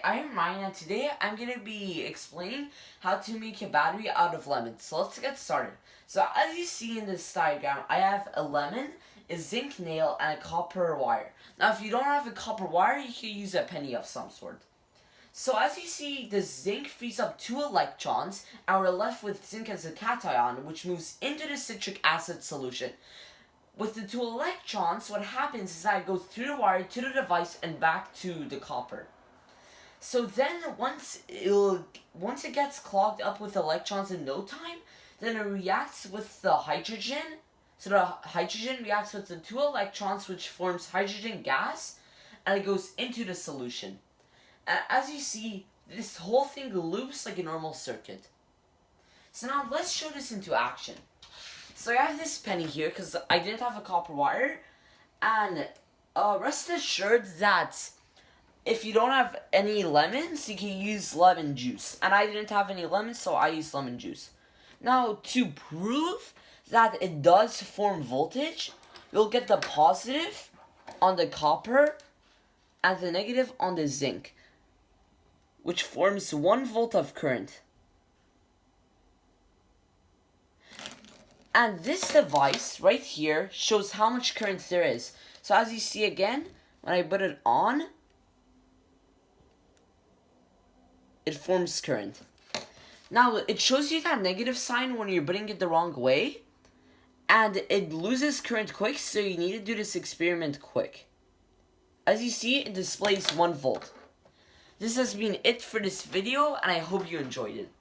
Hi, I'm Ryan, and today I'm going to be explaining how to make a battery out of lemons. So let's get started. So as you see in this diagram, I have a lemon, a zinc nail, and a copper wire. Now if you don't have a copper wire, you can use a penny of some sort. So as you see, the zinc frees up 2 electrons, and we're left with zinc as a cation, which moves into the citric acid solution. With the 2 electrons, what happens is that it goes through the wire to the device and back to the copper. So then once it gets clogged up with electrons in no time, then it reacts with the hydrogen. So the hydrogen reacts with the 2 electrons, which forms hydrogen gas, and it goes into the solution. And as you see, this whole thing loops like a normal circuit. So now let's show this into action. So I have this penny here because I didn't have a copper wire, and rest assured that if you don't have any lemons, you can use lemon juice. And I didn't have any lemons, so I used lemon juice. Now, to prove that it does form voltage, you'll get the positive on the copper and the negative on the zinc, which forms 1 volt of current. And this device right here shows how much current there is. So as you see again, when I put it on, it forms current. Now, it shows you that negative sign when you're putting it the wrong way, and it loses current quick, so you need to do this experiment quick. As you see, it displays 1 volt. This has been it for this video, and I hope you enjoyed it.